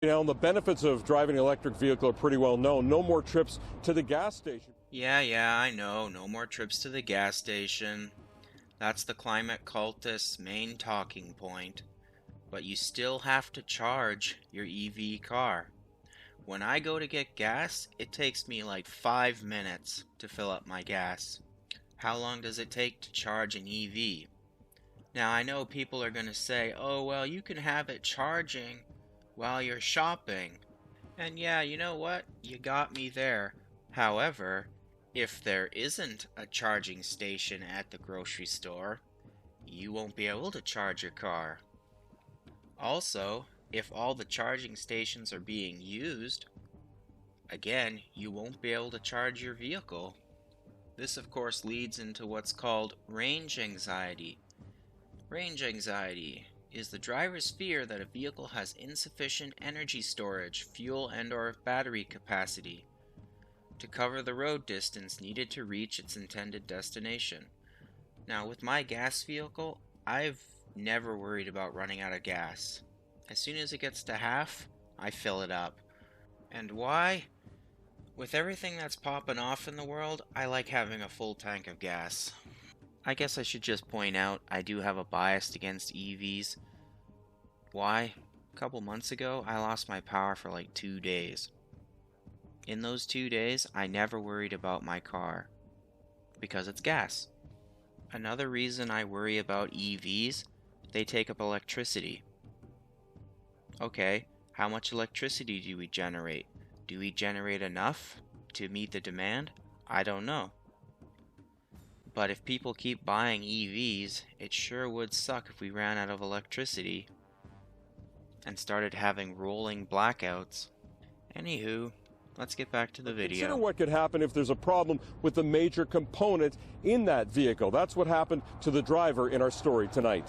Now, the benefits of driving an electric vehicle are pretty well known. No more trips to the gas station. Yeah, I know. No more trips to the gas station. That's the climate cultist's main talking point. But you still have to charge your EV car. When I go to get gas, it takes me like 5 minutes to fill up my gas. How long does it take to charge an EV? Now, I know people are going to say, oh, well, you can have it charging while you're shopping. And yeah, you know what? You got me there. However, if there isn't a charging station at the grocery store, you won't be able to charge your car. Also, if all the charging stations are being used, again, you won't be able to charge your vehicle. This, of course, leads into what's called range anxiety. Range anxiety is the driver's fear that a vehicle has insufficient energy storage, fuel and/or battery capacity to cover the road distance needed to reach its intended destination. Now, with my gas vehicle, I've never worried about running out of gas. As soon as it gets to half, I fill it up. And why? With everything that's popping off in the world, I like having a full tank of gas. I guess I should just point out I do have a bias against EVs. Why? A couple months ago, I lost my power for like 2 days. In those 2 days, I never worried about my car. Because it's gas. Another reason I worry about EVs, they take up electricity. Okay, how much electricity do we generate? Do we generate enough to meet the demand? I don't know. But if people keep buying EVs, it sure would suck if we ran out of electricity and started having rolling blackouts. Anywho, let's get back to the video. Consider what could happen if there's a problem with the major component in that vehicle. That's what happened to the driver in our story tonight.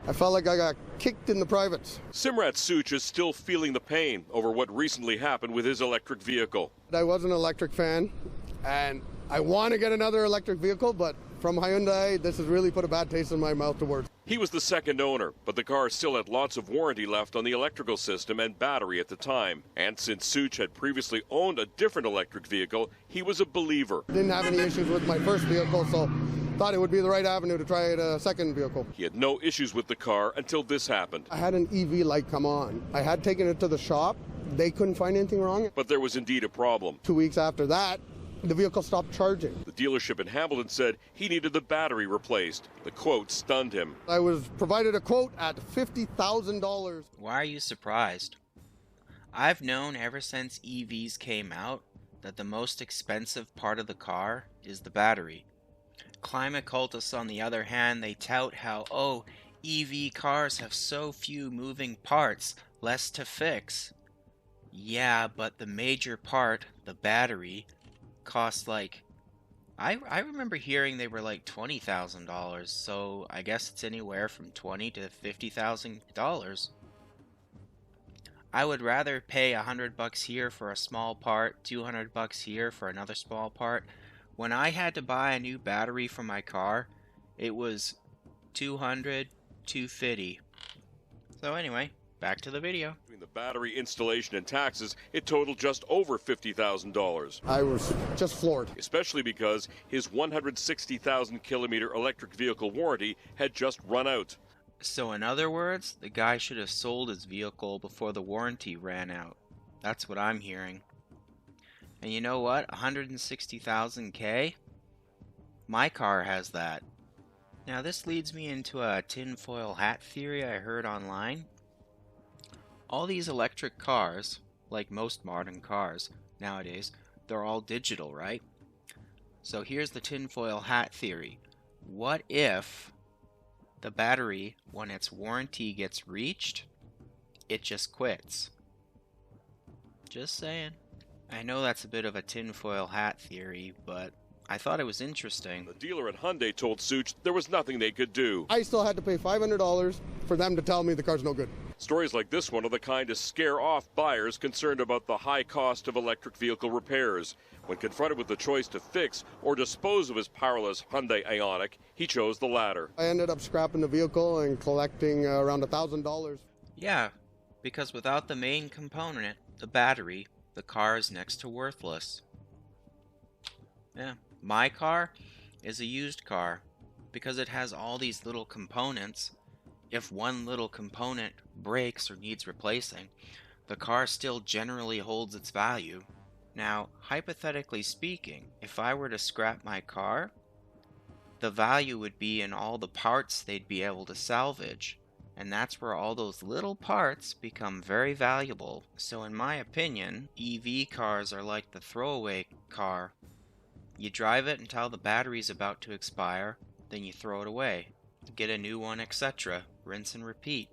I felt like I got kicked in the privates. Simrat Such is still feeling the pain over what recently happened with his electric vehicle. I was an electric fan, and I want to get another electric vehicle, but from Hyundai, this has really put a bad taste in my mouth towards. He was the second owner, but the car still had lots of warranty left on the electrical system and battery at the time. And since Such had previously owned a different electric vehicle, he was a believer. Didn't have any issues with my first vehicle, so thought it would be the right avenue to try a second vehicle. He had no issues with the car until this happened. I had an EV light come on. I had taken it to the shop. They couldn't find anything wrong. But there was indeed a problem. 2 weeks after that, the vehicle stopped charging. The dealership in Hamilton said he needed the battery replaced. The quote stunned him. I was provided a quote at $50,000. Why are you surprised? I've known ever since EVs came out that the most expensive part of the car is the battery. Climate cultists, on the other hand, they tout how, oh, EV cars have so few moving parts, less to fix. Yeah, but the major part, the battery, costs like, I remember hearing they were like $20,000, so I guess it's anywhere from $20,000 to $50,000. I would rather pay $100 here for a small part, $200 here for another small part. When I had to buy a new battery for my car, it was $200, $250. So anyway, back to the video. Between the battery installation and taxes, it totaled just over $50,000. I was just floored. Especially because his 160,000 kilometer electric vehicle warranty had just run out. So in other words, the guy should have sold his vehicle before the warranty ran out. That's what I'm hearing. And you know what? 160,000 K? My car has that. Now this leads me into a tinfoil hat theory I heard online. All these electric cars, like most modern cars nowadays, they're all digital, right? So here's the tinfoil hat theory. What if the battery, when its warranty gets reached, it just quits? Just saying. I know that's a bit of a tinfoil hat theory, but I thought it was interesting. The dealer at Hyundai told Such there was nothing they could do. I still had to pay $500 for them to tell me the car's no good. Stories like this one are the kind to scare off buyers concerned about the high cost of electric vehicle repairs. When confronted with the choice to fix or dispose of his powerless Hyundai Ioniq, he chose the latter. I ended up scrapping the vehicle and collecting around $1,000. Yeah, Because without the main component, the battery, the car is next to worthless. Yeah, my car is a used car because it has all these little components. If one little component breaks or needs replacing, the car still generally holds its value. Now, hypothetically speaking, if I were to scrap my car, the value would be in all the parts they'd be able to salvage, and that's where all those little parts become very valuable. So in my opinion, EV cars are like the throwaway car. You drive it until the battery's about to expire, then you throw it away. Get a new one, etc. Rinse and repeat.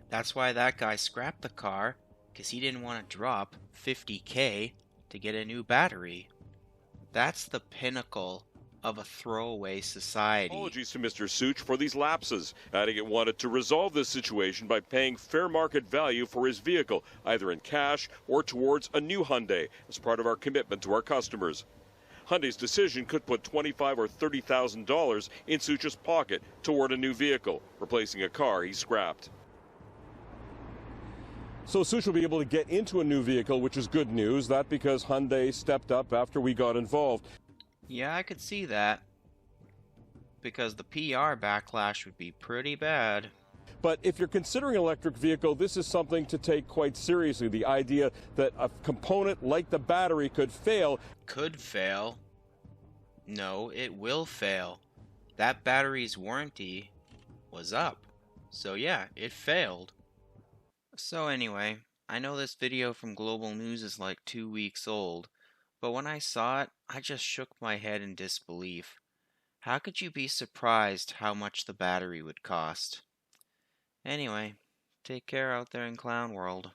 That's why that guy scrapped the car, because he didn't want to drop $50,000 to get a new battery. That's the pinnacle of a throwaway society. Apologies to Mr. Such for these lapses, adding it wanted to resolve this situation by paying fair market value for his vehicle, either in cash or towards a new Hyundai, as part of our commitment to our customers. Hyundai's decision could put $25,000 or $30,000 in Such's pocket toward a new vehicle, replacing a car he scrapped. So Such will be able to get into a new vehicle, which is good news. That because Hyundai stepped up after we got involved. Yeah, I could see that. Because the PR backlash would be pretty bad. But if you're considering an electric vehicle, this is something to take quite seriously. The idea that a component like the battery could fail. Could fail? No, it will fail. That battery's warranty was up. So yeah, it failed. So anyway, I know this video from Global News is like 2 weeks old, but when I saw it, I just shook my head in disbelief. How could you be surprised how much the battery would cost? Anyway, take care out there in Clown World.